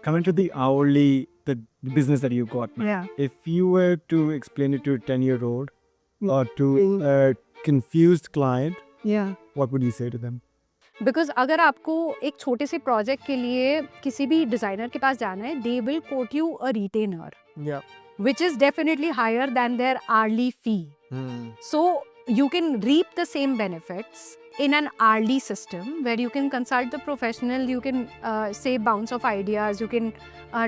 Coming to the hourly, the business that you got. Yeah. If you were to explain it to a 10-year-old or to a confused client, Yeah. what would you say to them? Because अगर आपको एक छोटे से project के लिए किसी भी designer के पास जाना है, they will quote you a retainer Yeah. which is definitely higher than their hourly fee. So you can reap the same benefits in an hourly system where you can consult the professional, you can say bounce of ideas, you can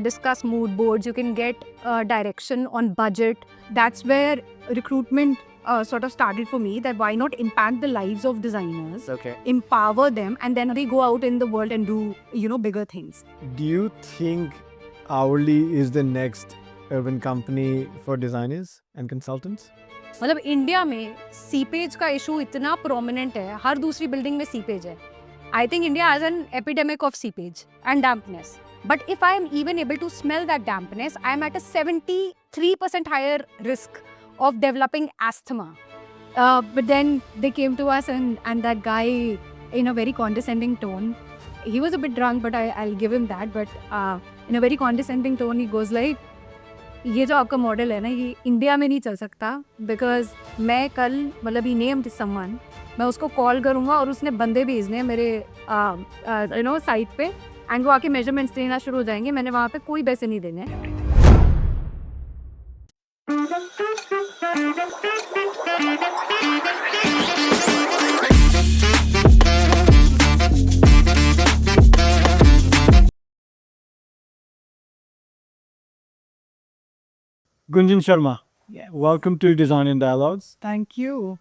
discuss mood boards, you can get direction on budget. That's where recruitment sort of started for me, that why not impact the lives of designers, Okay. empower them, and then they go out in the world and do bigger things. Do you think hourly is the next urban company for designers and consultants? मतलब India में seepage का issue इतना prominent है, हर दूसरी building में seepage है. I think India has an epidemic of seepage and dampness. But if I am even able to smell that dampness, I am at a 73% higher risk of developing asthma. But then they came to us and that guy, in a very condescending tone, he was a bit drunk, but I'll give him that. But in a very condescending tone, he goes like, ये जो आपका model है ना, ये India में नहीं चल सकता, बिकॉज मैं कल मतलब ही नेम्ड समवन, मैं उसको कॉल करूँगा और उसने बंदे भेजने हैं मेरे साइट पे, एंड वो आके मेजरमेंट्स देना शुरू हो जाएंगे. मैंने वहाँ पे कोई पैसे नहीं देने. Gunjan Sharma, welcome to Design and Dialogues. Thank you.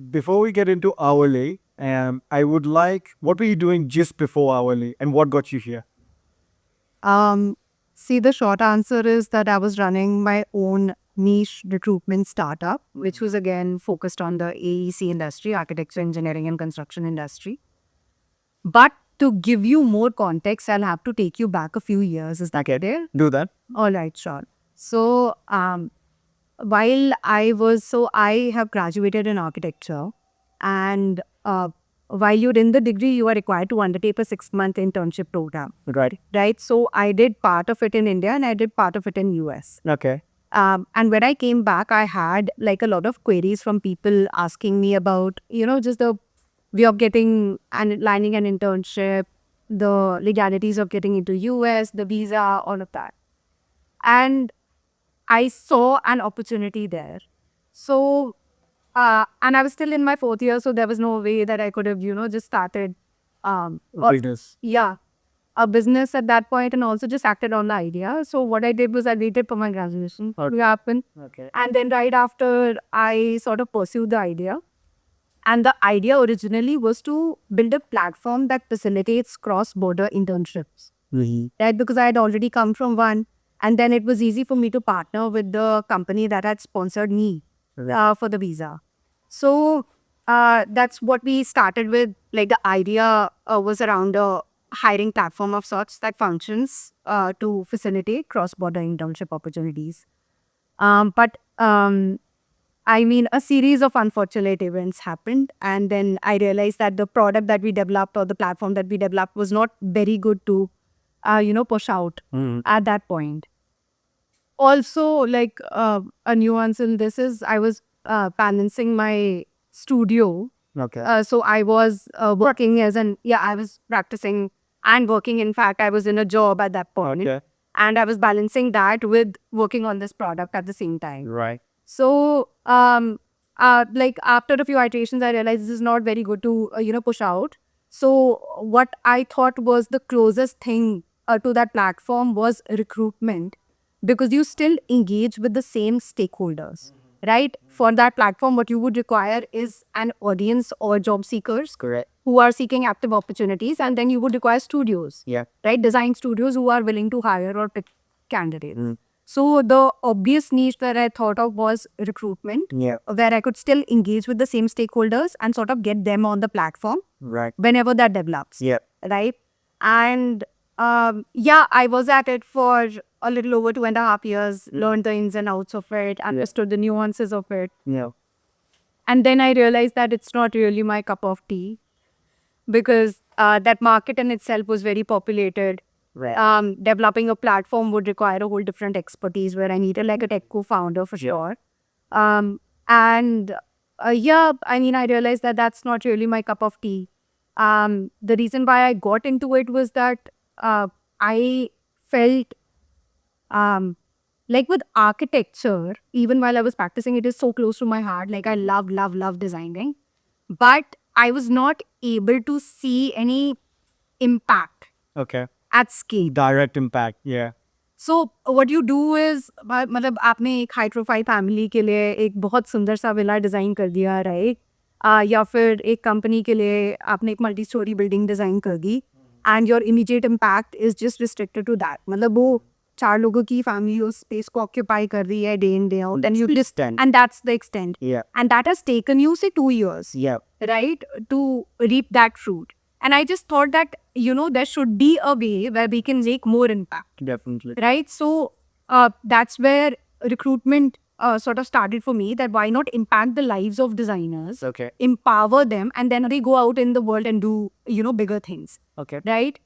Before we get into hourly, I would like, what were you doing just before hourly and what got you here? See, the short answer is that I was running my own niche recruitment startup, which was again focused on the AEC industry, architecture, engineering, and construction industry. But to give you more context, I'll have to take you back a few years. Is that okay? Do that. All right, sure. So, I have graduated in architecture, and while you're in the degree, you are required to undertake a 6-month internship program. Right. Right. So I did part of it in India and I did part of it in US. Okay. And when I came back, I had like a lot of queries from people asking me about, just the way of getting and landing an internship, the legalities of getting into US, the visa, all of that. And I saw an opportunity there. So, and I was still in my 4th year, so there was no way that I could have, just started. Business. Yeah, a business at that point, and also just acted on the idea. So what I did was I waited for my graduation to happen. Okay. And then right after, I sort of pursued the idea. And the idea originally was to build a platform that facilitates cross-border internships. Right? Because I had already come from one. And then it was easy for me to partner with the company that had sponsored me for the visa. So that's what we started with. Like the idea was around a hiring platform of sorts that functions to facilitate cross-border internship opportunities. But I mean, a series of unfortunate events happened. And then I realized that the product that we developed or the platform that we developed was not very good to, push out at that point. Also, like a nuance in this is I was balancing my studio. Okay. So I was working I was practicing and working. In fact, I was in a job at that point. Okay. And I was balancing that with working on this product at the same time. Right. So, like after a few iterations, I realized this is not very good to, push out. So what I thought was the closest thing to that platform was recruitment, because you still engage with the same stakeholders, right? For that platform, what you would require is an audience or job seekers Correct. who are seeking active opportunities. And then you would require studios, Yeah. right? Design studios who are willing to hire or pick candidates. So the obvious niche that I thought of was recruitment, Yeah. where I could still engage with the same stakeholders and sort of get them on the platform Right. whenever that develops. Yeah. Right. And I was at it for a little over 2.5 years, learned the ins and outs of it, understood the nuances of it. Yeah. And then I realized that it's not really my cup of tea, because that market in itself was very populated. Developing a platform would require a whole different expertise where I needed like a tech co-founder for sure. And yeah, I mean, I realized that that's not really my cup of tea. The reason why I got into it was that I felt like with architecture, even while I was practicing, it is so close to my heart. Like I love designing, but I was not able to see any impact Okay. at scale. Direct impact. Yeah. So what you do is मतलब आपने एक high profile family के लिए एक बहुत सुंदर सा villa design कर दिया राइट या फिर एक कंपनी के लिए आपने एक मल्टी स्टोरी बिल्डिंग डिज़ाइन कर दी and your immediate impact is just restricted to that मतलब वो 4 लोगों की फैमिली उस स्पेस को ऑक्यूपाई कर रही है day in day out and you and that's the extent and that has taken you से 2 years right to reap that fruit. And I just thought that, you know, there should be a way where we can make more impact. Definitely. Right? So that's where recruitment sort of started for me, that why not impact the lives of designers, Okay. empower them, and then they go out in the world and do, you know, bigger things. Okay. Right?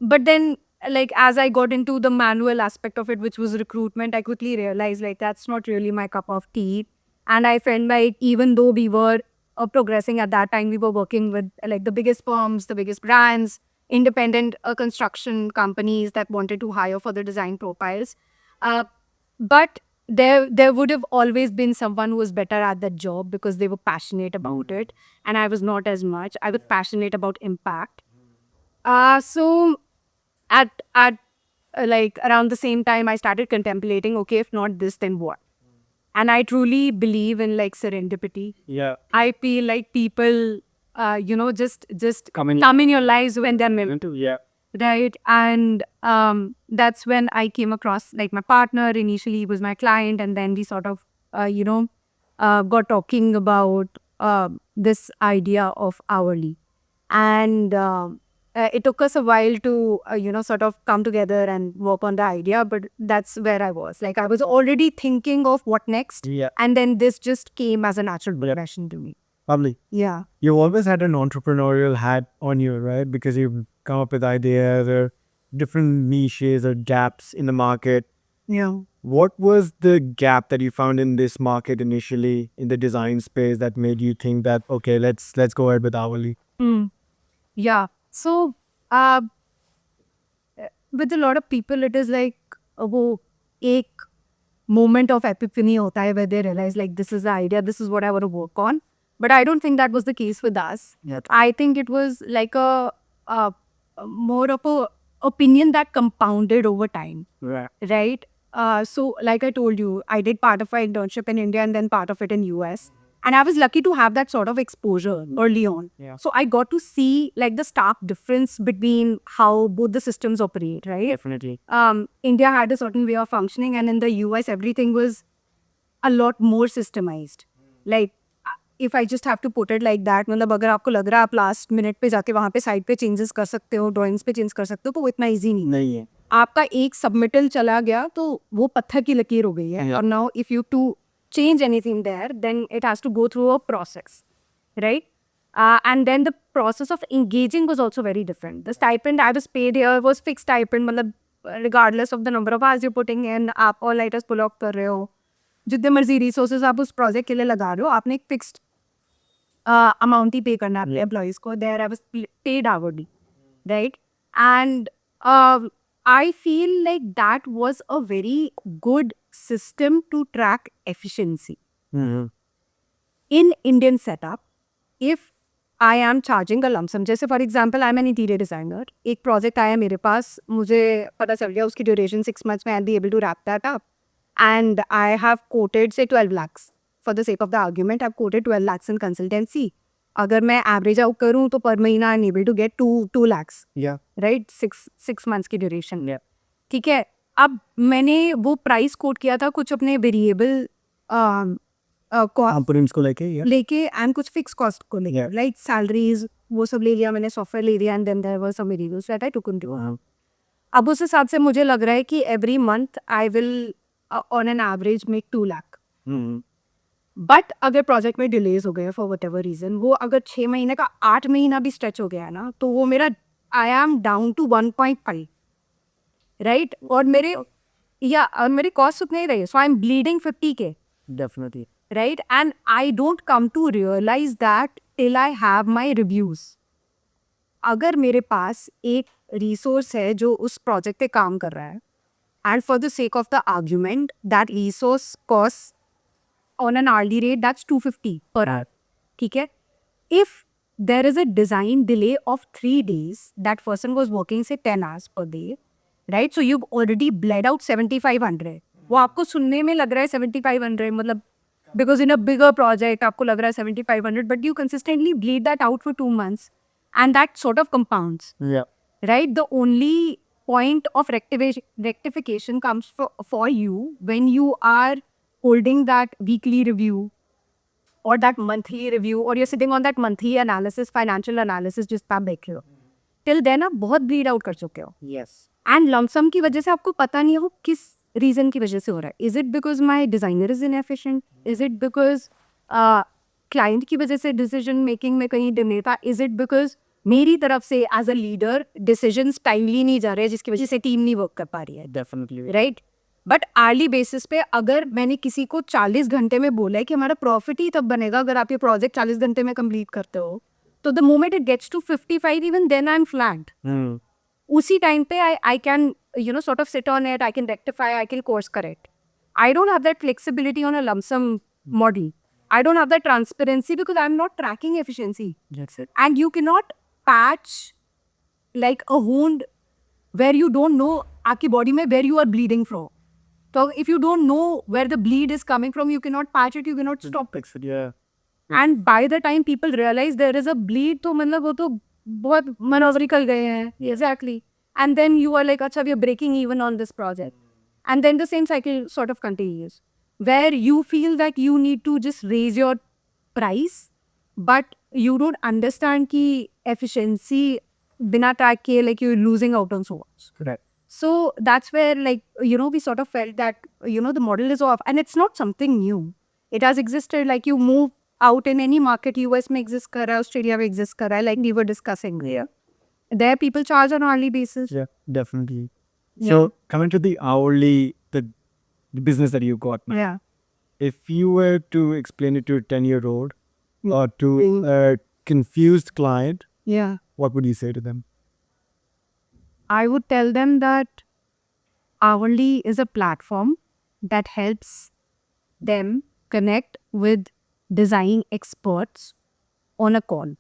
But then, like, as I got into the manual aspect of it, which was recruitment, I quickly realized, like, that's not really my cup of tea. And I felt like even though we were progressing at that time, we were working with like the biggest firms, the biggest brands, independent construction companies that wanted to hire for the design profiles. But there would have always been someone who was better at that job because they were passionate about it. And I was not as much. I was passionate about impact. So at like around the same time, I started contemplating, okay, if not this, then what? And I truly believe in like serendipity. Yeah. I feel like people, you know, just Come in. come in your lives when they're meant to, Yeah. right? And that's when I came across like my partner. Initially, he was my client, and then we sort of, you know, got talking about this idea of hourly, and it took us a while to, you know, sort of come together and work on the idea. But that's where I was. Like I was already thinking of what next, Yeah. and then this just came as a natural progression to me. Lovely. Yeah. You've always had an entrepreneurial hat on you, right? Because you've come up with ideas or different niches or gaps in the market. Yeah. What was the gap that you found in this market initially in the design space that made you think that, okay, let's go ahead with hourly? Yeah. So, with a lot of people, it is like वो एक moment of epiphany होता है where they realize like this is the idea, this is what I want to work on. But I don't think that was the case with us. Yeah. I think it was like a more of a opinion that compounded over time. Right. Right? So like I told you, I did part of my internship in India and then part of it in US. And I was lucky to have that sort of exposure early on. Yeah. So I got to see like the stark difference between how both the systems operate, right? Definitely. India had a certain way of functioning, and in the US, everything was a lot more systemized. Like, if I just have to put it like that, मतलब अगर आपको लग रहा है आप last minute पे जाके वहाँ पे साइड पे चेंजेस कर सकते हो, ड्राइंग्स पे चेंज कर सकते हो, तो वो इतना ईजी नहीं है. आपका एक सबमिटल चला गया तो वो पत्थर की लकीर हो गई है. और now if you to change anything there, then it has to go through a process, right? And then the process of engaging was also very different. The stipend I was paid here was fixed stipend, मतलब regardless of the number of hours you're putting in, आप all writers pull off कर रहे हो, जितने मर्जी resources आप उस project के लिए लगा रहे हो, आपने एक fixed amount ही pay करना है अपने employees को. There I was paid hourly, right? And I feel like that was a very good system to track efficiency. In Indian setup, if I am charging a lump sum, जैसे for example, I'm an interior designer, एक project आया मेरे पास, मुझे पता चल गया उसकी duration 6 months में I'll be able to wrap that up. And I have quoted say 12 lakhs. For the sake of the argument, I've quoted 12 lakhs in consultancy. अगर मैं average out करूँ तो per महीना I'm able to get 2 lakhs. Yeah. Right? 6 months की duration. Yeah. ठीक है. अब मैंने वो प्राइस कोट किया था कुछ अपने वेरिएबल Components को लेके एंड कुछ फिक्स कॉस्ट को लेके, लाइक सैलरीज वो सब ले लिया मैंने, सॉफ्टवेयर ले लिया, and then there were some variables that I took into. अब उस हिसाब से मुझे लग रहा है कि every month I will on an average make 2 lakh. But अगर प्रोजेक्ट में डिलेज हो गए फॉर वट एवर रीजन, वो अगर 6 महीने का 8 महीना भी स्ट्रेच हो गया है ना, तो वो मेरा I am down to 1.5, right? और मेरे costs उतने ही रहे, so I'm bleeding 50K. Definitely. Right? And I don't come to realize that till I have my reviews. अगर मेरे पास एक resource है जो उस project पे काम कर रहा है, and for the sake of the argument, that resource costs on an hourly rate that's 250 per hour. ठीक है? If there is a design delay of 3 days, that person was working say 10 hours per day, right? So you've already bled out 7500. वो आपको सुनने में लग रहा है 7500, मतलब because in a bigger project आपको लग रहा है 7500, but you consistently bleed that out for 2 months and that sort of compounds. Yeah. Right? The only point of rectification comes for you when you are holding that weekly review or that monthly review, or you're sitting on that monthly analysis, financial analysis जिस पे आप देख रहे हो. Till then आप बहुत bleed out कर चुके हो. Yes. एंड लमसम की वजह से आपको पता नहीं है वो किस रीजन की वजह से हो रहा है. Is it because my designer is inefficient? Is it because client की वजह से डिसीजन मेकिंग में कहीं डिले था? इज इट बिकॉज मेरी तरफ से as a leader decision timely नहीं जा रहे हैं जिसकी वजह से टीम नहीं वर्क कर पा रही है? Definitely. Right. But hourly basis पे अगर मैंने किसी को 40 घंटे में बोला है कि हमारा प्रॉफिट ही तब बनेगा अगर आप ये प्रोजेक्ट 40 घंटे में कंप्लीट करते हो, तो the moment it gets to 55, even then I am flagged. Hmm. उसी टाइम पे I can sort of sit on it, I can rectify, I can course correct. I don't have that flexibility on a lump sum model. I don't have that transparency because I'm not tracking efficiency. That's it. And you cannot patch like a wound where you don't know आपकी body में where you are bleeding from. So if you don't know where the bleed is coming from, you cannot patch it, you cannot stop it. Fix it. Yeah. And by the time people realize there is a bleed, तो मतलब वो तो बहुत मनोवरी कर गए हैं. Exactly. And then you are like, अच्छा, we are breaking even on this project. And then the same cycle sort of continues, where you feel that you need to just raise your price, but you don't understand कि efficiency बिना track किए like you're losing out on so much. Correct. So that's where we sort of felt that the model is off, and it's not something new. It has existed. Like you move out in any market, US में exist कर रहा है, Australia में exist कर रहा है, like we were discussing here. There people charge on hourly basis. Yeah, definitely. Yeah. So coming to the hourly, the business that you got, now, Yeah. if you were to explain it to a 10-year-old or to a confused client, Yeah. what would you say to them? I would tell them that hourly is a platform that helps them connect with design experts on a call.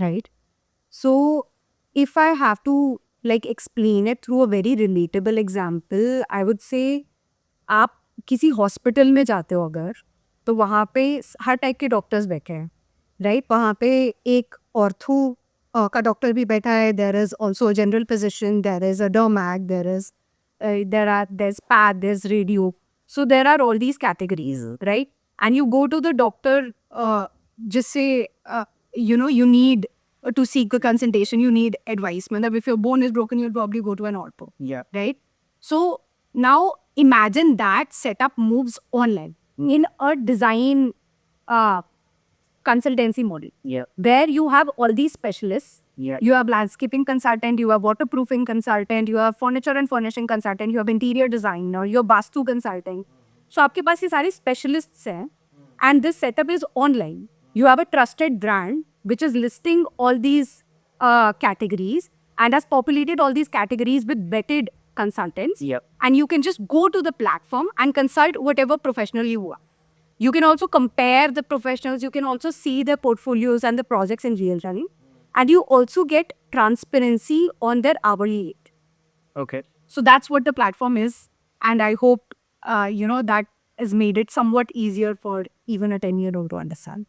Right? So if I have to explain it through a very relatable example, I would say आप किसी hospital में जाते हो अगर, तो वहाँ पे हर type के डॉक्टर्स बैठे हैं. राइट? वहाँ पे एक ऑर्थो का डॉक्टर भी बैठा है. There is also a general physician, there is a dermat, there's path, there's radio. So there are all these categories, right? And you go to the doctor, just say, you need to seek a consultation, you need advice. If your bone is broken, you'll probably go to an ortho. Yeah. Right? So now imagine that setup moves online in a design consultancy model. Yeah. Where you have all these specialists. Yeah. You have landscaping consultant, you have waterproofing consultant, you have furniture and furnishing consultant, you have interior designer, you have Vastu consulting. So आपके पास ये सारे specialists हैं, and this setup is online. You have a trusted brand which is listing all these categories and has populated all these categories with vetted consultants. Yep. And you can just go to the platform and consult whatever professional you want. You can also compare the professionals. You can also see their portfolios and the projects in real time. And you also get transparency on their hourly rate. Okay. So that's what the platform is. And I hope, that has made it somewhat easier for even a 10-year-old to understand.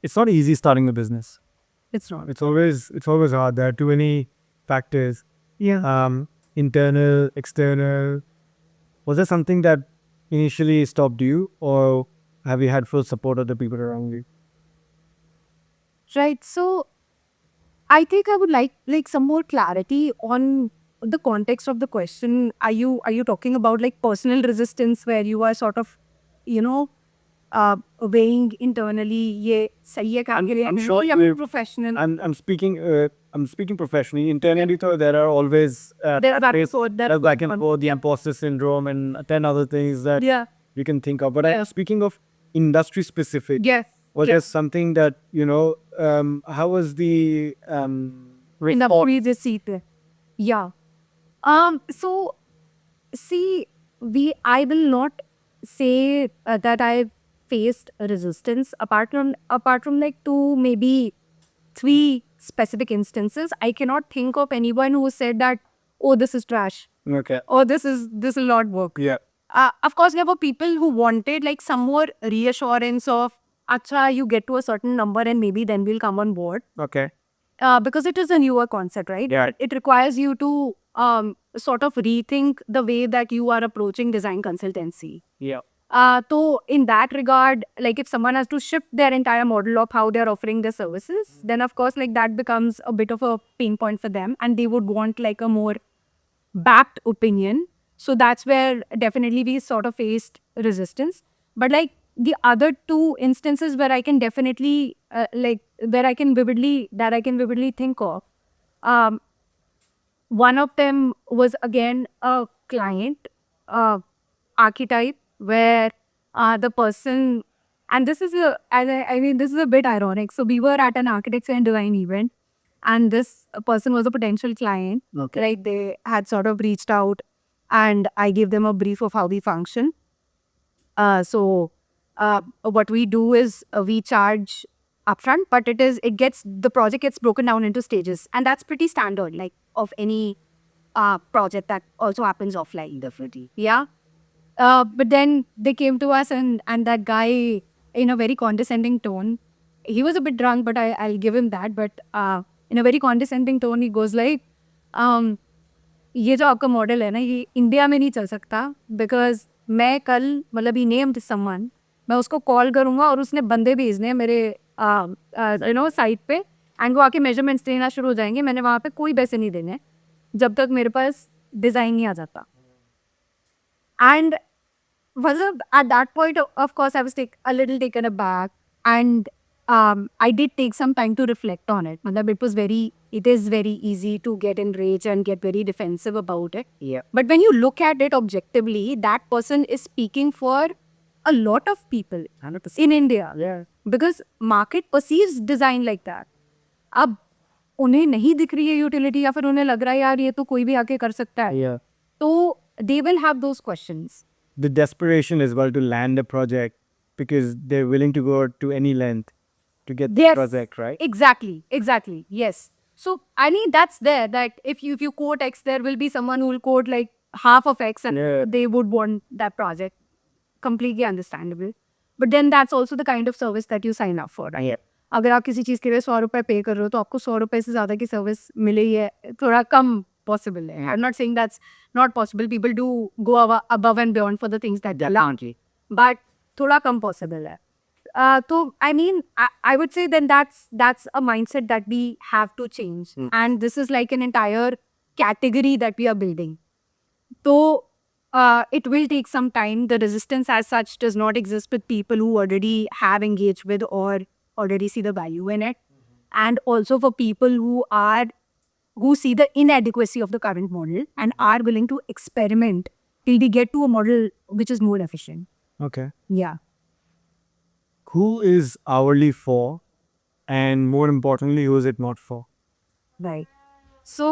It's not easy starting a business. It's not. It's always hard. There are too many factors. Yeah. Internal, external. Was there something that initially stopped you, or have you had full support of the people around you? Right. So I think I would like some more clarity on the context of the question. Are you talking about like personal resistance where you are sort of, weighing internally, ye sahi hai kaam ke liye? I'm sure या we're- professional. I'm speaking I'm speaking professionally. Internally, though, there are always There are ways- that back and forth, the imposter syndrome, and 10 other things that yeah. you can think of. But I am speaking of industry specific. Yes. Was there something that, how was the In the previous seat. Yeah. So see, I will not say that I faced resistance apart from like two, maybe three specific instances. I cannot think of anyone who said that, oh, this is trash, Okay. or this will not work. Yeah. Of course, there were people who wanted like some more reassurance of, acha, you get to a certain number and maybe then we'll come on board. Okay. Because it is a newer concept, right? Yeah. It requires you to sort of rethink the way that you are approaching design consultancy. Yeah. So in that regard, like if someone has to shift their entire model of how they're offering their services, then of course like that becomes a bit of a pain point for them, and they would want like a more backed opinion. So that's where definitely we sort of faced resistance. But like the other two instances where I can definitely where I can vividly think of, um, one of them was again a client archetype where the person, and this is I mean this is a bit ironic. So we were at an architecture and design event, and this person was a potential client. Okay. Like they had sort of reached out, and I gave them a brief of how we function. So what we do is we charge upfront, but the project gets broken down into stages, and that's pretty standard, like of any project that also happens offline. Definitely. Yeah. But then they came to us, and that guy, in a very condescending tone, he was a bit drunk, but I'll give him that. But in a very condescending tone, he goes like, ये जो आपका model है ना, ये India में नहीं चल सकता, बिकॉज मैं कल मतलब ही नेम्ड समवन, मैं उसको कॉल करूँगा और उसने बंदे भेजने हैं मेरे साइट पे, एंड वो आके मेजरमेंट्स देना शुरू हो जाएंगे. मैंने वहाँ पे कोई पैसे नहीं देने जब तक मेरे पास डिज़ाइन नहीं आ जाता. एंड मतलब at that point, of course, I was a little taken aback, and I did take some time to reflect on it. Matlab, it is very easy to get enraged and get very defensive about it. Yeah. But when you look at it objectively, that person is speaking for a lot of people 100%. in India. Yeah. Because market perceives design like that. अब उन्हें नहीं दिख रही है utility, या फिर उन्हें लग रहा है यार ये तो कोई भी आके कर सकता है, Yeah. तो they will have those questions. The desperation as well to land a project because they're willing to go to any length to get the Yes. project, right? Exactly. Yes. So I mean that's there. That if you quote X, there will be someone who will quote like half of X, and Yeah. they would want that project. Completely understandable. But then that's also the kind of service that you sign up for. Yeah. अगर आप किसी चीज़ के लिए 100 रुपए पे कर रहे हो, तो आपको 100 रुपए से ज़्यादा की सर्विस मिले ही है, थोड़ा कम possible है. I'm not saying that's not possible. People do go above and beyond for the things that they love. But थोड़ा कम possible है. So I mean, I would say then that's a mindset that we have to change. And this is like an entire category that we are building. So it will take some time. The resistance as such does not exist with people who already have engaged with or already see the value in it. And also for people who see the inadequacy of the current model and are willing to experiment till we get to a model which is more efficient. Okay. Yeah. Who is hourly for? And more importantly, who is it not for? Right. So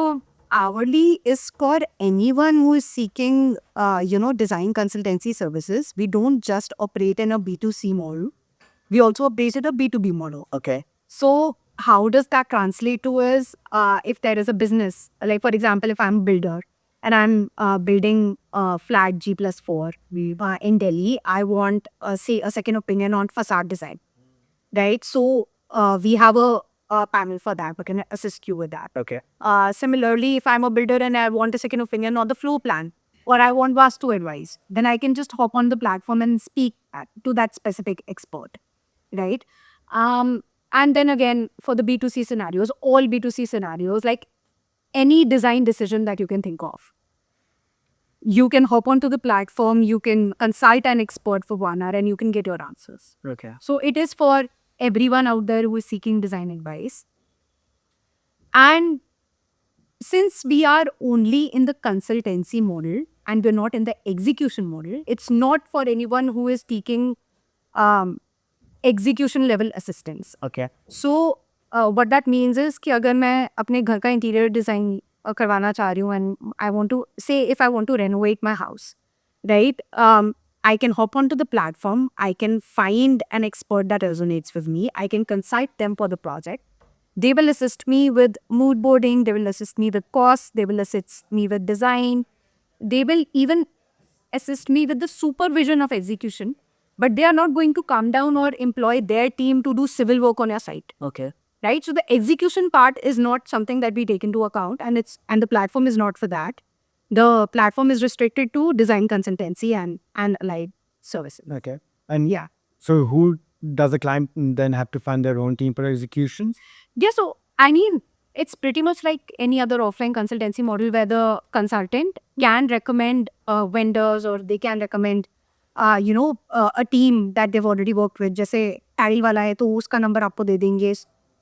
hourly is for anyone who is seeking, design consultancy services. We don't just operate in a B2C model. We also operate in a B2B model. Okay. So how does that translate to is if there is a business, like for example, if I'm a builder and I'm building a flat G+4 in Delhi, I want, say, a second opinion on facade design, right? So we have a panel for that. We can assist you with that. Okay. Similarly, if I'm a builder and I want a second opinion on the floor plan, or I want Vastu advice, then I can just hop on the platform and speak to that specific expert, right? And then again, for the B2C scenarios, all B2C scenarios, like any design decision that you can think of, you can hop onto the platform, you can consult an expert for 1 hour, and you can get your answers. Okay. So it is for everyone out there who is seeking design advice. And since we are only in the consultancy model and we're not in the execution model, it's not for anyone who is seeking execution level assistance. Okay. So what that means is कि अगर मैं अपने घर का interior design करवाना चाह रही हूँ and I want to say if I want to renovate my house, right? I can hop onto the platform. I can find an expert that resonates with me. I can consult them for the project. They will assist me with mood boarding. They will assist me with costs. They will assist me with design. They will even assist me with the supervision of execution. But they are not going to come down or employ their team to do civil work on your site. Okay. Right? So the execution part is not something that we take into account, and the platform is not for that. The platform is restricted to design consultancy and allied services. Okay. And Yeah. so who does the client then have to find their own team for execution? Yeah, so I mean, it's pretty much like any other offline consultancy model where the consultant can recommend vendors or they can recommend, a team that they've already worked with. जैसे tally वाला है तो उसका number आपको दे देंगे.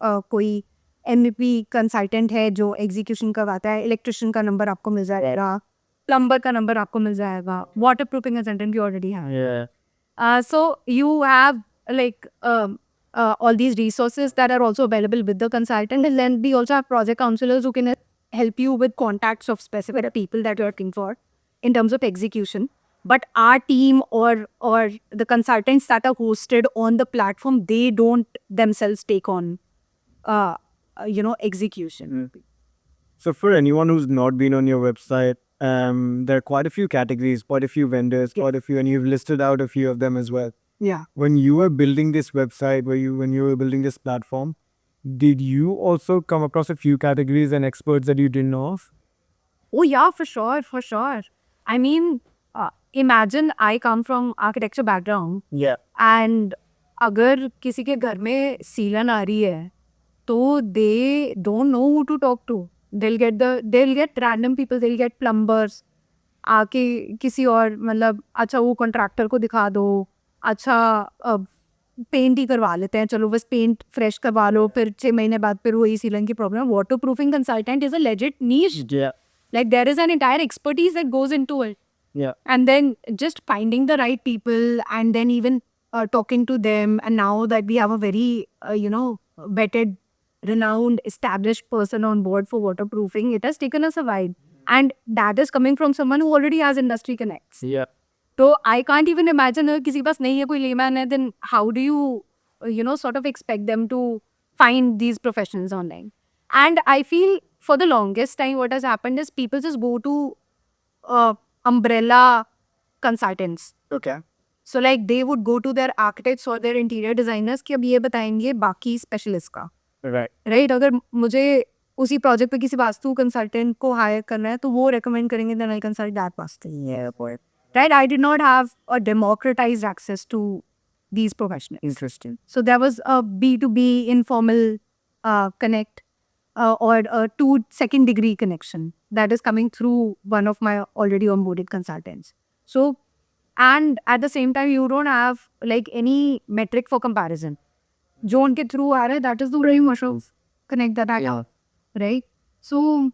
कोई MVP consultant है जो एग्जीक्यूशन करवाता है, इलेक्ट्रिशियन का नंबर आपको मिल जाएगा, प्लम्बर का नंबर आपको मिल जाएगा, water proofing consultant you already have. Yeah. So you have like all these resources that are also available with the consultant, and then we also have project counselors who can help you with contacts of specific people that you're looking for in terms of execution. But our team or the consultants that are hosted on the platform, they don't themselves take on execution. So for anyone who's not been on your website, there are quite a few categories, quite a few vendors, quite a few, and you've listed out a few of them as well. Yeah. When you were building this website, when you were building this platform, did you also come across a few categories and experts that you didn't know of? Oh yeah, for sure, for sure. I mean, imagine I come from architecture background. Yeah. And अगर किसी के घर में सीलन आ रही है तो they don't know who to talk to. They'll get random people, they'll get plumbers. आके किसी और मतलब अच्छा वो कॉन्ट्रैक्टर को दिखा दो, अच्छा पेंट ही करवा लेते हैं, चलो बस पेंट फ्रेश करवा लो, फिर 6 महीने बाद फिर वही सीलन की problem. Water proofing consultant is a legit niche. Yeah. Like there is an entire expertise that goes into it. Yeah. And then just finding the right people and then even talking to them. And now that we have a very, vetted, renowned, established person on board for waterproofing, it has taken us a while. And that is coming from someone who already has industry connects. Yeah. So I can't even imagine किसी के पास नहीं है कोई layman है, then how do you, sort of expect them to find these professionals online? And I feel for the longest time what has happened is people just go to umbrella consultants. Okay. So like they would go to their architects or their interior designers कि अब ये बताएंगे बाकी specialist का. Right. Right? अगर मुझे उसी project पे किसी वास्तु consultant को hire करना है तो वो recommend करेंगे then I'll consult that vastu. Yeah, boy. Right? I did not have a democratized access to these professionals. Interesting. So there was a B2B informal connect or a second degree connection that is coming through one of my already onboarded consultants. So, and at the same time, you don't have like any metric for comparison. जो उनके through आ रहा है, that is the very much of connect that I have. Right? So,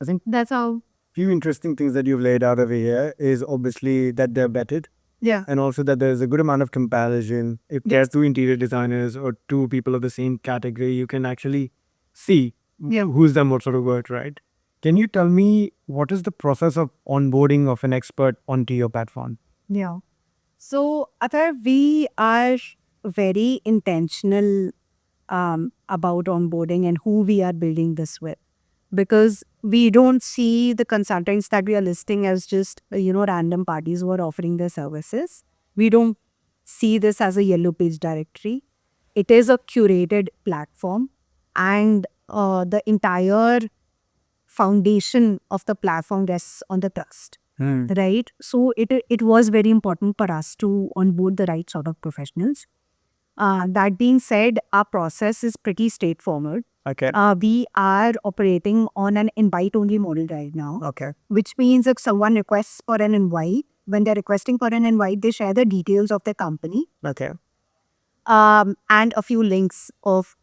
I think that's how. few interesting things that you've laid out over here is obviously that they're vetted. Yeah. And also that there's a good amount of comparison. If there's two interior designers or two people of the same category, you can actually see who's done what sort of work, right? Can you tell me what is the process of onboarding of an expert onto your platform? Yeah. So, Athar, we are very intentional about onboarding and who we are building this with. Because we don't see the consultants that we are listing as just, random parties who are offering their services. We don't see this as a yellow page directory. It is a curated platform, and the entire foundation of the platform rests on the trust. Right? So it was very important for us to onboard the right sort of professionals. That being said, our process is pretty straightforward. Okay. We are operating on an invite-only model right now. Okay. Which means if someone requests for an invite, when they're requesting for an invite, they share the details of their company Okay. and a few links of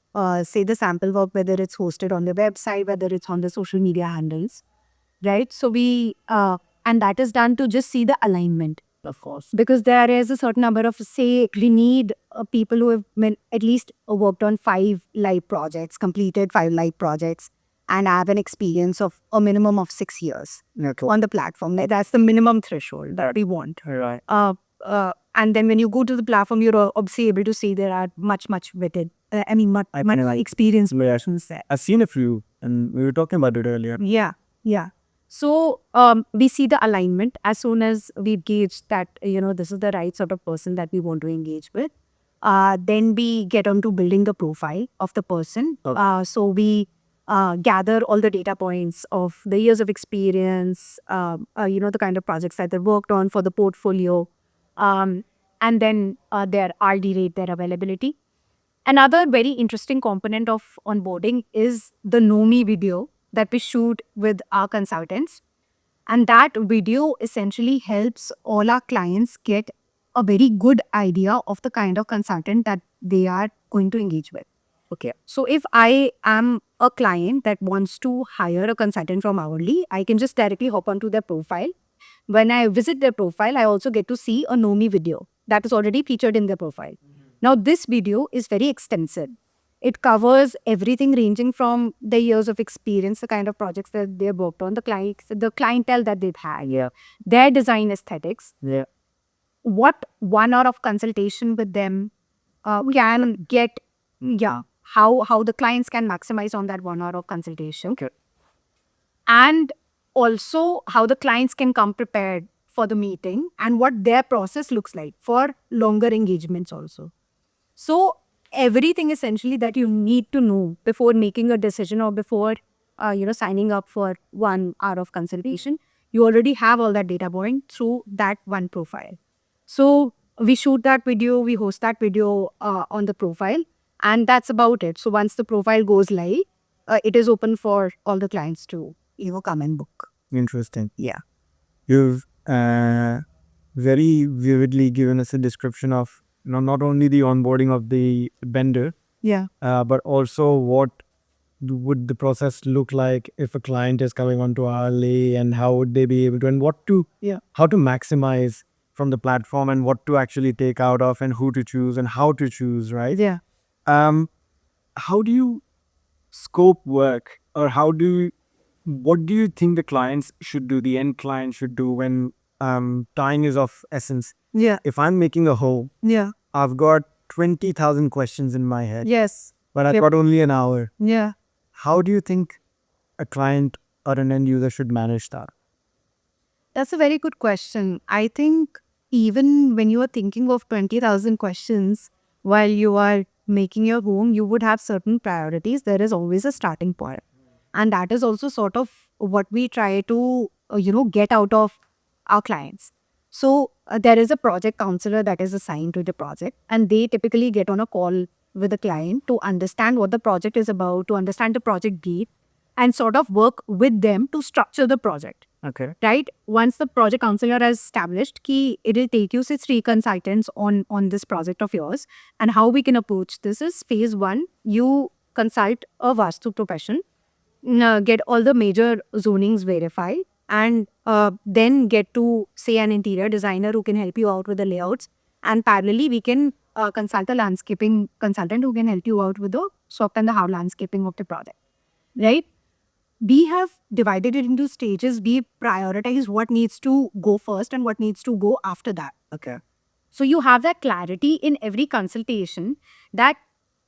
say the sample work, whether it's hosted on the website, whether it's on the social media handles, right? So and that is done to just see the alignment, of course, because there is a certain number of, say, we need people who have at least worked on 5 live projects, completed 5 live projects, and have an experience of a minimum of 6 years on the platform. That's the minimum threshold that we want. Right. And then when you go to the platform, you're obviously able to see there are much vetted, much experienced persons there. I've seen a few, and we were talking about it earlier. Yeah. So we see the alignment as soon as we gauge that, this is the right sort of person that we want to engage with. Then we get on to building the profile of the person. So we gather all the data points of the years of experience, the kind of projects that they worked on for the portfolio, and then their RD rate, their availability. Another very interesting component of onboarding is the Know Me video that we shoot with our consultants. And that video essentially helps all our clients get a very good idea of the kind of consultant that they are going to engage with. Okay. So if I am a client that wants to hire a consultant from Hourly, I can just directly hop onto their profile. When I visit their profile, I also get to see a Know Me video that is already featured in their profile. Now, this video is very extensive. It covers everything ranging from the years of experience, the kind of projects that they've worked on, the clientele that they've had, their design aesthetics, what 1 hour of consultation with them can get, how the clients can maximize on that 1 hour of consultation. Okay. And also how the clients can come prepared for the meeting and what their process looks like for longer engagements also. So everything essentially that you need to know before making a decision or before signing up for 1 hour of consultation, you already have all that data point through that one profile. So we shoot that video, we host that video on the profile, and that's about it. So once the profile goes live, it is open for all the clients to come and book. Interesting. Yeah. You've very vividly given us a description of not only the onboarding of the vendor, Yeah. but also what would the process look like if a client is coming onto Hourly, and how would they be able to, and how to maximize from the platform, and what to actually take out of, and who to choose and how to choose, right? Yeah. How do you scope work, or what do you think the clients should do, the end client should do when time is of essence? Yeah. If I'm making a whole, Yeah. I've got 20,000 questions in my head, Yes. but I've got only an hour. Yeah. How do you think a client or an end user should manage that? That's a very good question. I think even when you are thinking of 20,000 questions while you are making your home, you would have certain priorities. There is always a starting point. And that is also sort of what we try to, get out of our clients. So there is a project counselor that is assigned to the project, and they typically get on a call with the client to understand what the project is about, to understand the project brief, and sort of work with them to structure the project. Okay. Right? Once the project counselor has established it will take you, say, 3 consultants on this project of yours, and how we can approach this is phase 1, you consult a Vastu profession, get all the major zonings verified, and then get to, say, an interior designer who can help you out with the layouts, and parallelly we can consult a landscaping consultant who can help you out with the soft and the hard landscaping of the project, right? We have divided it into stages. We prioritize what needs to go first and what needs to go after that. Okay. So you have that clarity in every consultation that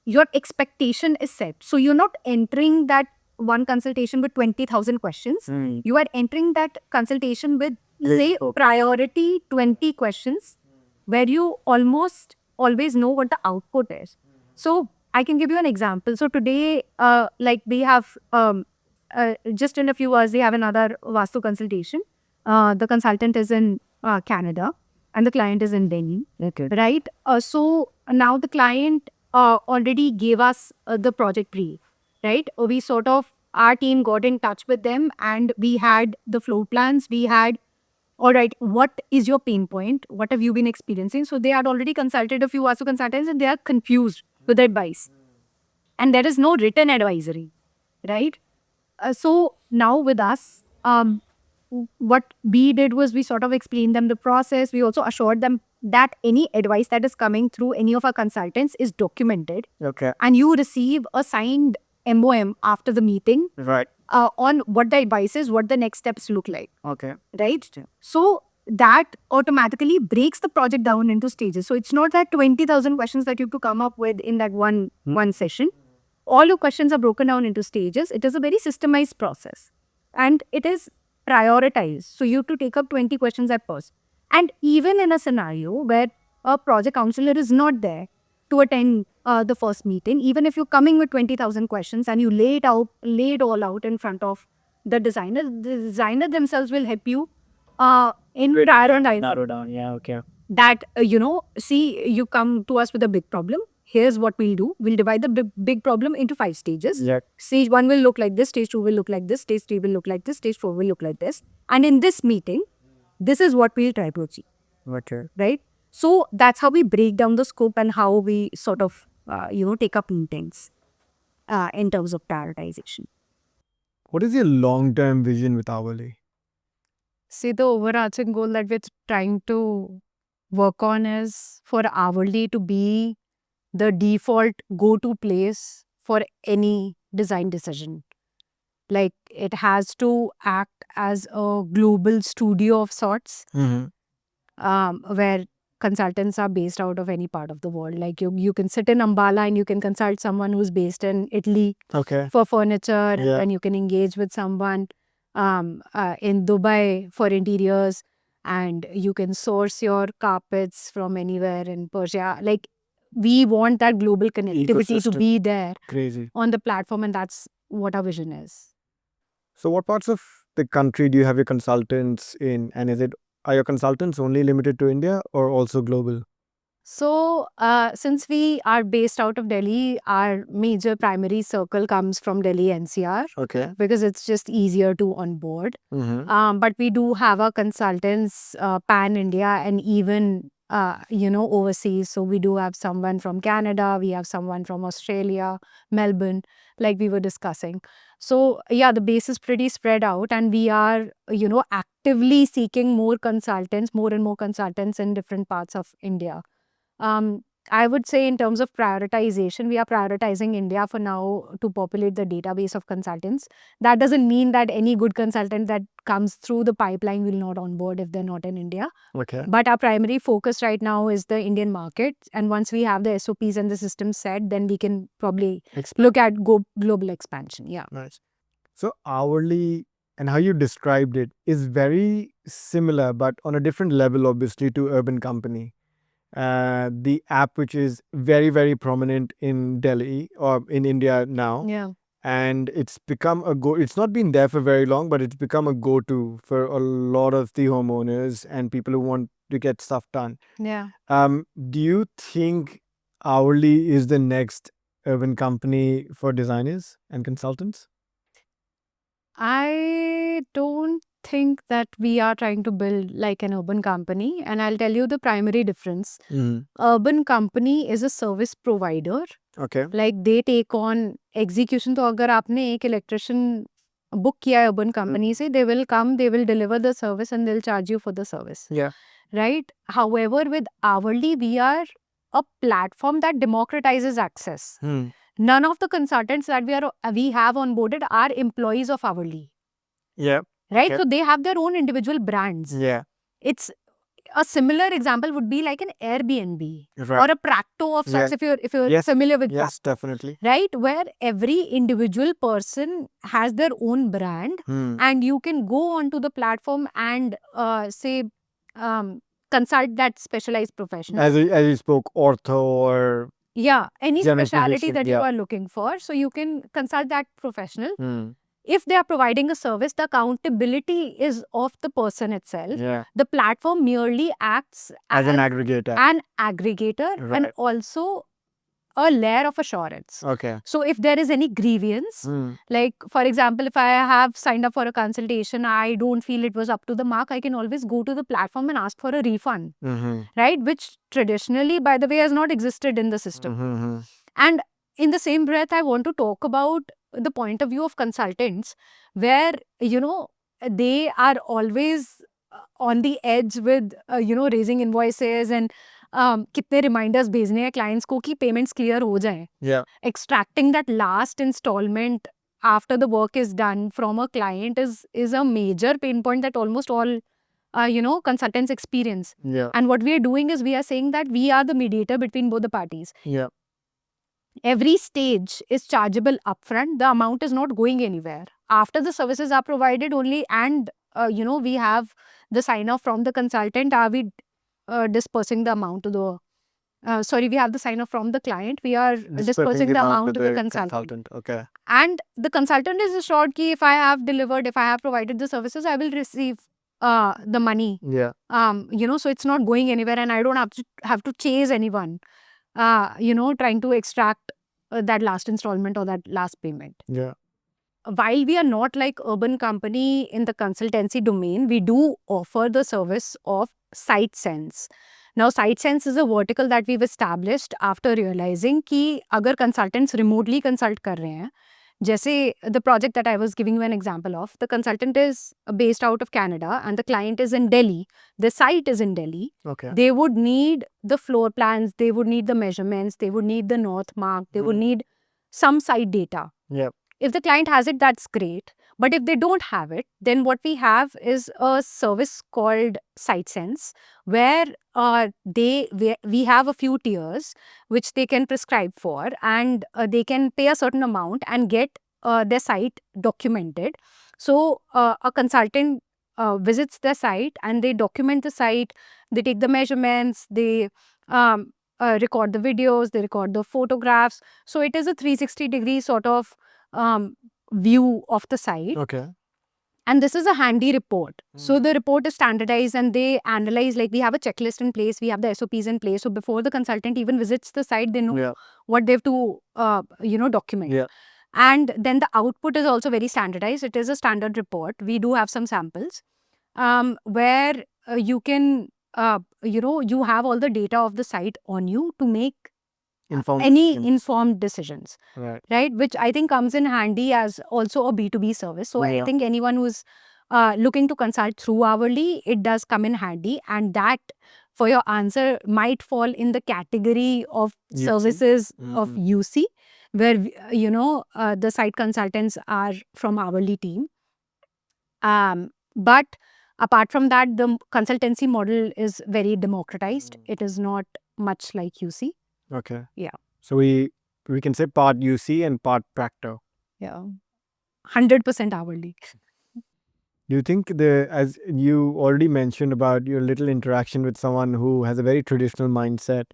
your expectation is set. So you're not entering that one consultation with 20,000 questions. You are entering that consultation with, say, priority 20 questions where you almost always know what the output is. So I can give you an example. So today, we have, just in a few hours, they have another Vastu consultation. The consultant is in Canada and the client is in Delhi. Okay. Right? So now the client already gave us the project brief, right? We sort of, our team got in touch with them and we had the floor plans. We had, all right, what is your pain point? What have you been experiencing? So they had already consulted a few Vastu consultants and they are confused with advice. and there is no written advisory, right? So now with us, what we did was we sort of explained them the process. We also assured them that any advice that is coming through any of our consultants is documented, Okay. and you receive a signed MOM after the meeting Right. on what the advice is, what the next steps look like, Okay. right? So that automatically breaks the project down into stages. So it's not that 20,000 questions that you have to come up with in that one session. All your questions are broken down into stages. It is a very systemized process, and it is prioritized. So you have to take up 20 questions at first. And even in a scenario where a project counselor is not there to attend the first meeting, even if you're coming with 20,000 questions and you lay it all out in front of the designer themselves will help you in prioritizing Narrow down. Yeah. Okay. that, see, you come to us with a big problem. Here's what we'll do. We'll divide the big problem into 5 stages. Yeah. Stage 1 will look like this, stage 2 will look like this, stage 3 will look like this, stage 4 will look like this. And in this meeting, this is what we'll try to achieve, Okay. right? So that's how we break down the scope and how we sort of, take up meetings in terms of prioritization. What is your long-term vision with Hourly? See, the overarching goal that we're trying to work on is for Hourly to be the default go-to place for any design decision. Like, it has to act as a global studio of sorts, where consultants are based out of any part of the world. Like, you can sit in Ambala and you can consult someone who's based in Italy Okay. for furniture, Yeah. and you can engage with someone in Dubai for interiors, and you can source your carpets from anywhere in Persia. Like, we want that global connectivity to Ecosystem. be there Crazy. on the platform, and that's what our vision is. So what parts of the country do you have your consultants in? And are your consultants only limited to India or also global? So, since we are based out of Delhi, our major primary circle comes from Delhi NCR Okay. because it's just easier to onboard. But we do have our consultants pan India and even overseas. So we do have someone from Canada, we have someone from Australia, Melbourne, like we were discussing. So yeah, the base is pretty spread out, and we are actively seeking more and more consultants in different parts of India. I would say in terms of prioritization, we are prioritizing India for now to populate the database of consultants. That doesn't mean that any good consultant that comes through the pipeline will not onboard if they're not in India. Okay. But our primary focus right now is the Indian market. And once we have the SOPs and the system set, then we can probably look at global expansion. Yeah. Nice. So Hourly and how you described it is very similar, but on a different level, obviously, to Urban Company. The app which is very, very prominent in Delhi or in India now. Yeah. And it's become it's not been there for very long, but it's become a go-to for a lot of the homeowners and people who want to get stuff done. Yeah. Do you think Hourly is the next Urban Company for designers and consultants? I don't think that we are trying to build like an urban company, and I'll tell you the primary difference. Urban company is a service provider. Okay. Like, they take on execution. तो अगर आपने एक electrician book किया है urban company से, they will come, they will deliver the service, and they'll charge you for the service. Yeah. Right? However, with Hourly, we are a platform that democratizes access. None of the consultants that we have onboarded are employees of Hourly. Yeah. Right? Okay. So they have their own individual brands. Yeah. It's a similar example would be like an Airbnb Right. or a Practo of sorts, if you're Yes. familiar with Yes, definitely. right, where every individual person has their own brand, and you can go onto the platform and say consult that specialized professional. As you spoke, ortho or Yeah, any general specialty physician, that you yeah. are looking for, so you can consult that professional. if they are providing a service, the accountability is of the person itself. Yeah. The platform merely acts As an aggregator. an aggregator and Right. also a layer of assurance. Okay. So if there is any grievance, like for example, if I have signed up for a consultation, I don't feel it was up to the mark, I can always go to the platform and ask for a refund, right? Which traditionally, by the way, has not existed in the system. And in the same breath, I want to talk about the point of view of consultants, where, you know, they are always on the edge with, you know, raising invoices and कितने reminders भेजने हैं clients को कि payments clear हो जाएं. Yeah. Extracting that last installment after the work is done from a client is a major pain point that almost all you know, consultants experience. Yeah. And what we are doing is we are saying that we are the mediator between both the parties. Yeah. Every stage is chargeable upfront. The amount is not going anywhere. After the services are provided only, and you know, we have the sign off from the consultant, are we dispersing the amount to the we have the sign off from the client, we are dispersing the amount to the consultant. Okay. And the consultant is assured that if I have delivered, if I have provided the services, I will receive the money. Yeah. You know, so it's not going anywhere, and I don't have to chase anyone, you know, trying to extract that last installment or that last payment. Yeah. While we are not like Urban Company in the consultancy domain, we do offer the service of SiteSense. Now, SiteSense is a vertical that we've established after realizing कि अगर consultants remotely consult कर रहे हैं, जैसे the project that I was giving you an example of, the consultant is based out of Canada and the client is in Delhi, the site is in Delhi. Okay. They would need the floor plans, they would need the measurements, they would need the north mark, they would need some site data. Yep. If the client has it, that's great. But if they don't have it, then what we have is a service called SiteSense, where we have a few tiers which they can prescribe for, and they can pay a certain amount and get their site documented. So a consultant visits the site and they document the site, they take the measurements, they record the videos, they record the photographs. So it is a 360-degree sort of view of the site. Okay. And this is a handy report. So the report is standardized and they analyze, like we have a checklist in place, we have the SOPs in place. So before the consultant even visits the site, they know what they have to, you know, document. Yeah. And then the output is also very standardized. It is a standard report. We do have some samples where you can, you know, you have all the data of the site on you to make informed decisions, right? Which I think comes in handy as also a B2B service. So I think anyone who's looking to consult through Hourly, it does come in handy, and that, for your answer, might fall in the category of services of UC, where you know, the site consultants are from Hourly team. But apart from that, the consultancy model is very democratized. It is not much like UC. Okay. Yeah. So we can say part UC and part Practo. Yeah. 100% hourly. Do you think as you already mentioned about your little interaction with someone who has a very traditional mindset,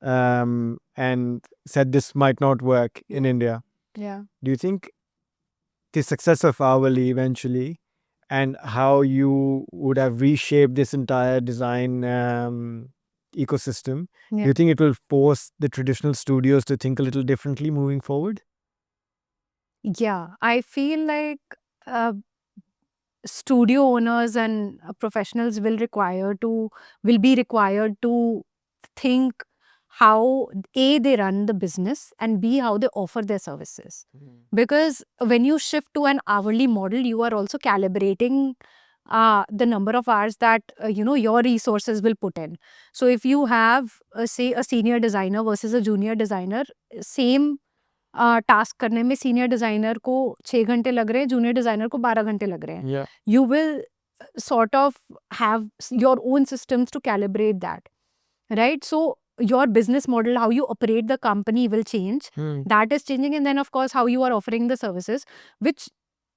and said this might not work in India? Yeah. Do you think the success of Hourly eventually, and how you would have reshaped this entire design ecosystem, do you think it will force the traditional studios to think a little differently moving forward? Yeah, I feel like studio owners and professionals will be required to think how A, they run the business, and B, how they offer their services. Because when you shift to an hourly model, you are also calibrating the number of hours that you know, your resources will put in. So if you have say a senior designer versus a junior designer, same task करने में senior designer को 6 घंटे लग रहे हैं, junior designer को 12 घंटे लग रहे हैं. You will sort of have your own systems to calibrate that, right? So your business model, how you operate the company will change. That is changing. And then of course how you are offering the services, which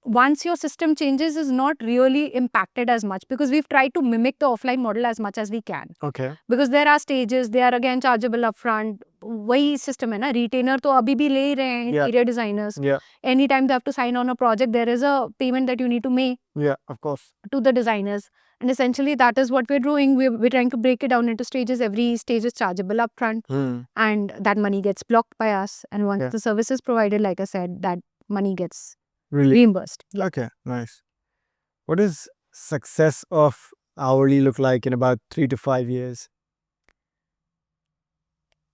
once your system changes is not really impacted as much, because we've tried to mimic the offline model as much as we can. Okay. Because there are stages, they are again chargeable upfront. वही system है ना, retainer तो अभी भी ले रहे हैं interior designers. Anytime they have to sign on a project, there is a payment that you need to make. Yeah, of course. To the designers. And essentially that is what we're doing. We're trying to break it down into stages. Every stage is chargeable upfront, and that money gets blocked by us. And once the service is provided, like I said, that money gets reimbursed. Okay, nice. What does success of Hourly look like in about 3 to 5 years?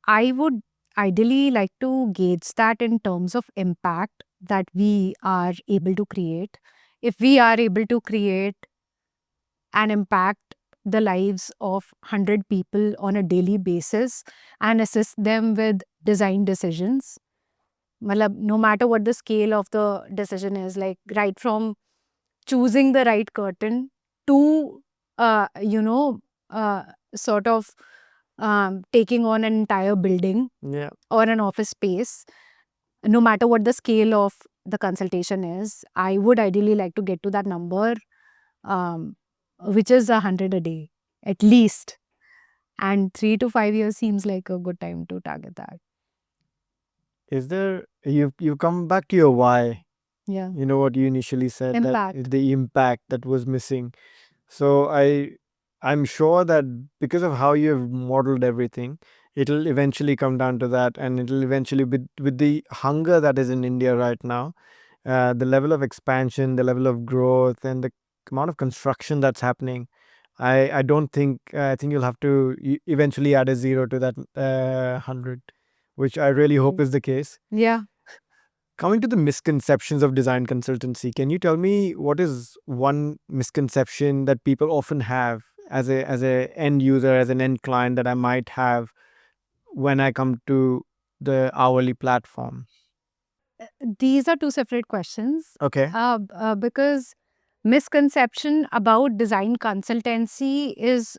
I would ideally like to gauge that in terms of impact that we are able to create. If we are able to create and impact the lives of 100 people on a daily basis and assist them with design decisions, no matter what the scale of the decision is, like right from choosing the right curtain to, you know, sort of taking on an entire building Yeah. or an office space, no matter what the scale of the consultation is, I would ideally like to get to that number, which is 100 a day at least. And 3 to 5 years seems like a good time to target that. Is there, you come back to your why, Yeah. you know what you initially said, Impact. that the impact that was missing. So I'm sure that because of how you have modeled everything, it'll eventually come down to that, and it'll eventually, with the hunger that is in India right now, the level of expansion, the level of growth, and the amount of construction that's happening, I don't think, I think you'll have to eventually add a zero to that 100, which I really hope is the case. Yeah. Coming to the misconceptions of design consultancy, can you tell me what is one misconception that people often have as a end user, as an end client, that I might have when I come to the hourly platform? These are two separate questions. Okay. Because misconception about design consultancy is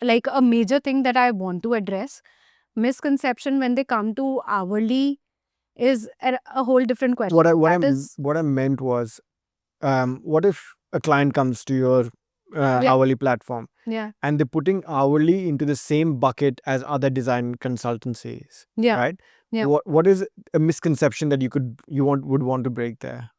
like a major thing that I want to address. Misconception when they come to hourly is a whole different question. What I meant was, what if a client comes to your Yeah. hourly platform Yeah. and they're putting hourly into the same bucket as other design consultancies, Yeah. right? Yeah. What is a misconception that would want to break there?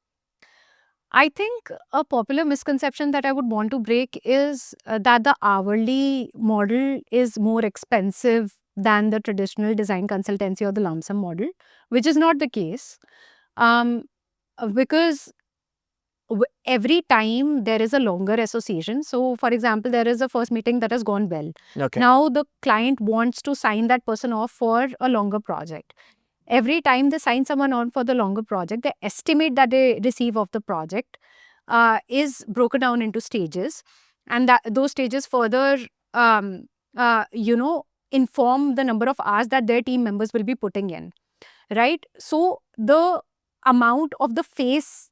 I think a popular misconception that I would want to break is that the hourly model is more expensive than the traditional design consultancy or the lump sum model, which is not the case. Because every time there is a longer association. So, for example, there is a first meeting that has gone well. Okay. Now, the client wants to sign that person off for a longer project. Every time they sign someone on for the longer project, the estimate that they receive of the project is broken down into stages, and that those stages further, um, inform the number of hours that their team members will be putting in. Right. So the amount of the face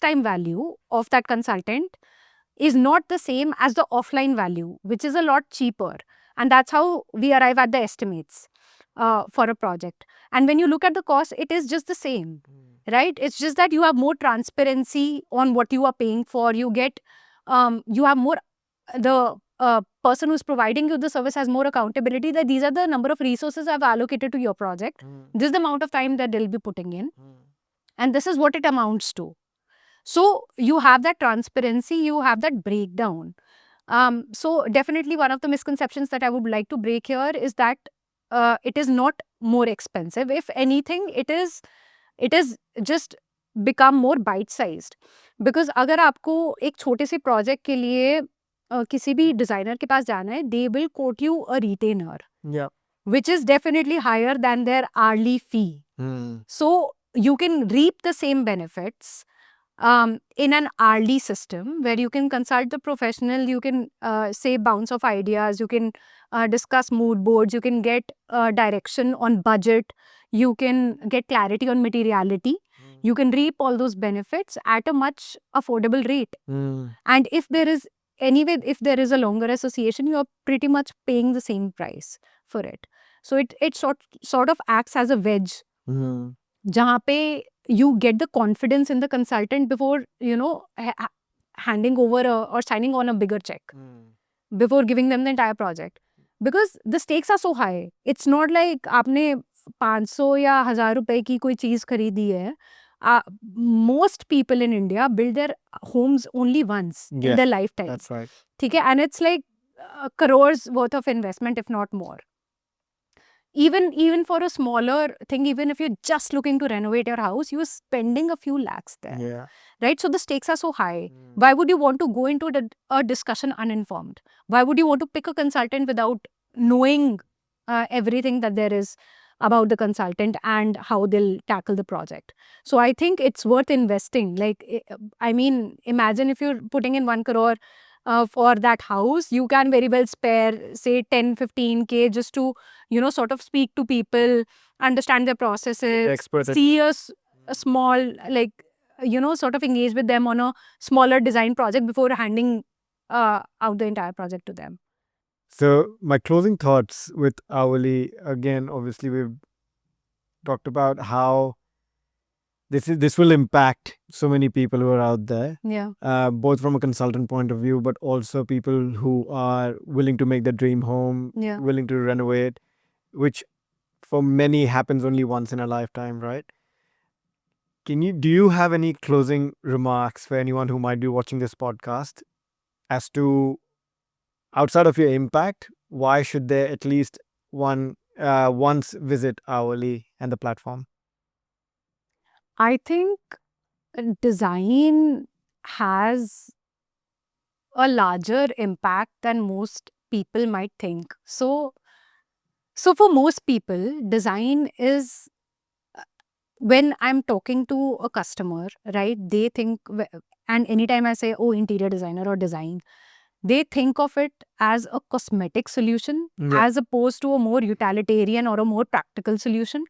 time value of that consultant is not the same as the offline value, which is a lot cheaper, and that's how we arrive at the estimates for a project. And when you look at the cost, it is just the same, right? It's just that you have more transparency on what you are paying for. You get, you have more, the person who's providing you the service has more accountability that these are the number of resources I've allocated to your project. This is the amount of time that they'll be putting in, and this is what it amounts to. So you have that transparency, you have that breakdown. So definitely one of the misconceptions that I would like to break here is that it is not more expensive. If anything, it is just become more bite sized. Because अगर आपको एक छोटे से project के लिए किसी भी designer के पास जाना है, they will quote you a retainer, Yeah. which is definitely higher than their hourly fee. So you can reap the same benefits in an hourly system where you can consult the professional, you can say bounce of ideas, you can discuss mood boards, you can get direction on budget, you can get clarity on materiality, you can reap all those benefits at a much affordable rate. And if there is a longer association, you are pretty much paying the same price for it. So it sort of acts as a wedge, जहाँ पे you get the confidence in the consultant before, handing over or signing on a bigger check, before giving them the entire project. Because the stakes are so high. It's not like आपने 500 या 1000 रुपए की कोई चीज खरीदी है. Most people in India build their homes only once in their lifetime. That's right. ठीक है, and it's like crores worth of investment, if not more. Even for a smaller thing, even if you're just looking to renovate your house, you're spending a few lakhs there. Yeah. Right? So the stakes are so high. Why would you want to go into a discussion uninformed? Why would you want to pick a consultant without knowing everything that there is about the consultant and how they'll tackle the project. So I think it's worth investing. Like, I mean, imagine if you're putting in 1 crore for that house, you can very well spare, say, 10-15K just to, sort of speak to people, understand their processes, Experts at- see a small, like, sort of engage with them on a smaller design project before handing out the entire project to them. So my closing thoughts with Hourly, again, obviously we've talked about how this will impact so many people who are out there, Yeah. both from a consultant point of view, but also people who are willing to make their dream home, Yeah. willing to renovate, which for many happens only once in a lifetime, right? Do you have any closing remarks for anyone who might be watching this podcast as to, outside of your impact, why should they at least once visit Hourly and the platform? I think design has a larger impact than most people might think. So for most people, design is, when I'm talking to a customer, right, they think, and anytime I say, oh, interior designer or design, they think of it as a cosmetic solution Yeah. as opposed to a more utilitarian or a more practical solution,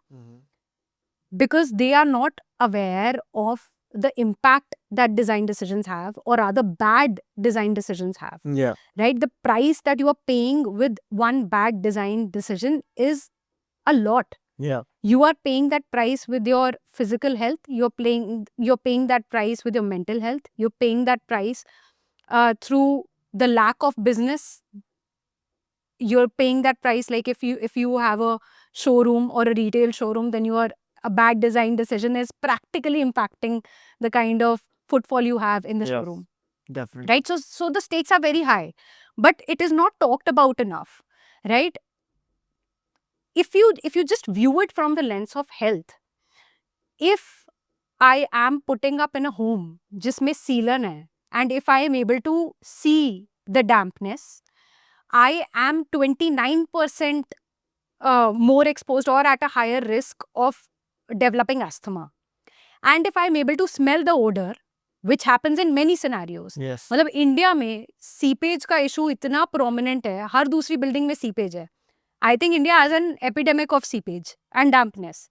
because they are not aware of the impact that design decisions have, or rather bad design decisions have. Yeah. Right? The price that you are paying with one bad design decision is a lot. Yeah. You are paying that price with your physical health, you're paying that price with your mental health, you're paying that price through the lack of business. You're paying that price, like if you have a showroom or a retail showroom, then a bad design decision is practically impacting the kind of footfall you have in the Yes. showroom. Definitely. Right? So the stakes are very high, but it is not talked about enough, right? If you just view it from the lens of health, if I am putting up in a home जिसमें सीलन है, and if I am able to see the dampness, I am 29% more exposed or at a higher risk of developing asthma. And if I am able to smell the odor, which happens in many scenarios. Yes. मतलब India में seepage का issue इतना prominent है, हर दूसरी building में seepage है. I think India has an epidemic of seepage and dampness.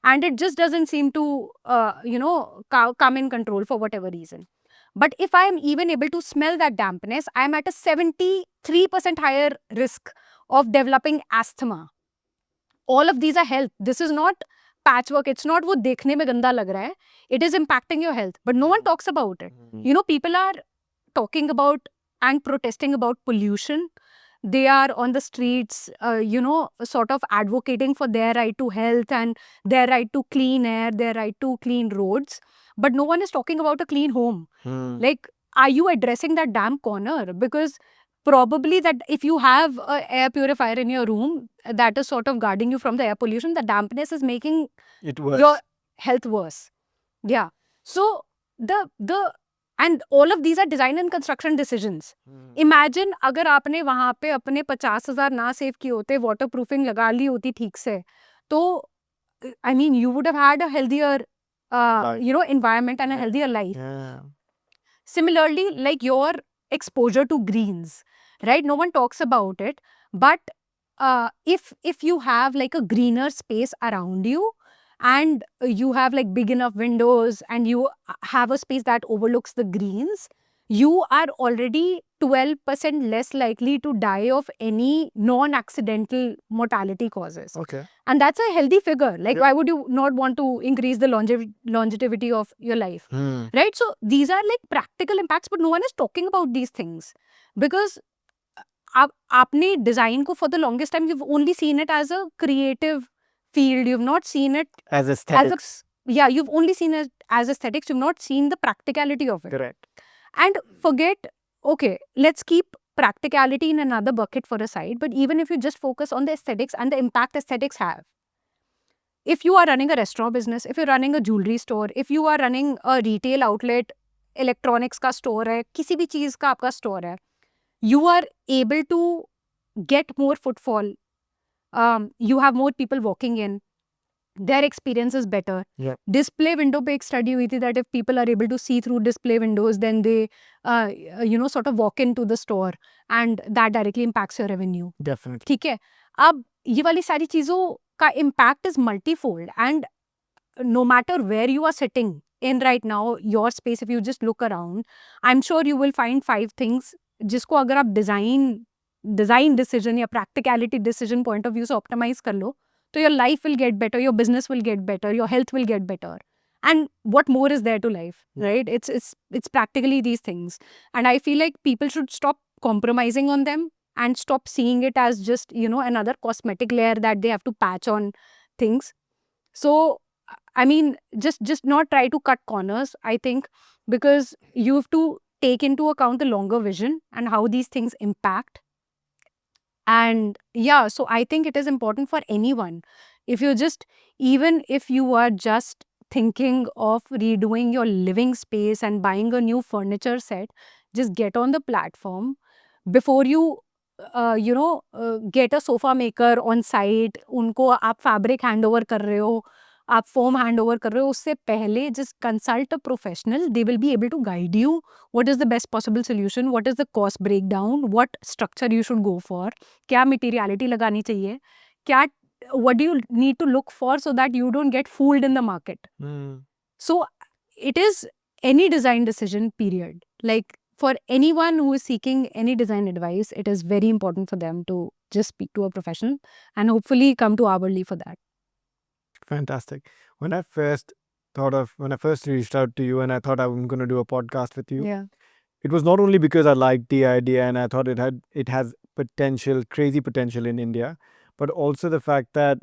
And it just doesn't seem to, come in control for whatever reason. But if I am even able to smell that dampness, I am at a 73% higher risk of developing asthma. All of these are health. This is not patchwork. It's not wo dekhne mein ganda lag raha hai. It is impacting your health. But no one talks about it. People are talking about and protesting about pollution. They are on the streets, sort of advocating for their right to health and their right to clean air, their right to clean roads. But no one is talking about a clean home. Like, are you addressing that damn corner? Because probably that if you have an air purifier in your room that is sort of guarding you from the air pollution, the dampness is making It was. your health worse. Yeah. So and all of these are design and construction decisions. Imagine अगर आपने वहाँ पे अपने 50,000 ना save किए होते, waterproofing लगा ली होती ठीक से, तो I mean you would have had a healthier environment and a healthier life. Yeah. Similarly, like your exposure to greens, right? No one talks about it, but if you have like a greener space around you, and you have like big enough windows, and you have a space that overlooks the greens, you are already 12% less likely to die of any non-accidental mortality causes. Okay. And that's a healthy figure. Like, Yep. why would you not want to increase the longevity of your life? Right? So these are like practical impacts, but no one is talking about these things, because आपने design को for the longest time, you've only seen it as a creative field. You've not seen it As aesthetics. you've only seen it as aesthetics. You've not seen the practicality of it. Correct. And forget, okay, let's keep practicality in another bucket for a side. But even if you just focus on the aesthetics and the impact aesthetics have, if you are running a restaurant business, if you're running a jewelry store, if you are running a retail outlet, electronics का store है, किसी भी चीज का आपका store है, you are able to get more footfall You have more people walking in. Their experience is better. Yeah. Display window पे एक study हुई थी that if people are able to see through display windows, then they, sort of walk into the store and that directly impacts your revenue. Definitely. ठीक है. अब ये वाली सारी चीज़ों का impact is multifold, and no matter where you are sitting in right now, your space, if you just look around, I'm sure you will find 5 things जिसको अगर आप design decision या practicality decision point of view से optimize कर लो, so your life will get better, your business will get better, your health will get better. And what more is there to life, right? It's practically these things. And I feel like people should stop compromising on them and stop seeing it as just, another cosmetic layer that they have to patch on things. So, I mean, just not try to cut corners, I think, because you have to take into account the longer vision and how these things impact. And yeah, so I think it is important for anyone. Even if you are just thinking of redoing your living space and buying a new furniture set, just get on the platform before you, get a sofa maker on site. उनको आप fabric handover कर रहे हो, आप foam handover कर रहे हो, उससे पहले just consult a professional. They will be able to guide you what is the best possible solution, what is the cost breakdown, what structure you should go for, क्या materiality लगानी चाहिए, what do you need to look for so that you don't get fooled in the market. So it is any design decision, period. Like for anyone who is seeking any design advice, it is very important for them to just speak to a professional and hopefully come to Hourly for that. Fantastic. When I first reached out to you and I thought I'm going to do a podcast with you, Yeah. it was not only because I liked the idea and I thought it has potential, crazy potential in India, but also the fact that,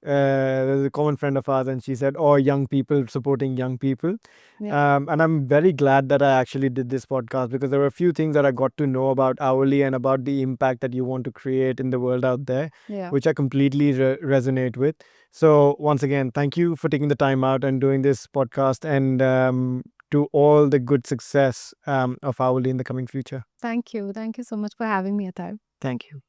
there's a common friend of ours and she said, oh, young people supporting young people. Yeah. And I'm very glad that I actually did this podcast because there were a few things that I got to know about Hourly and about the impact that you want to create in the world out there, Yeah. which I completely resonate with. So once again, thank you for taking the time out and doing this podcast, and to all the good success of Hourly in the coming future. Thank you. Thank you so much for having me, Athar. Thank you.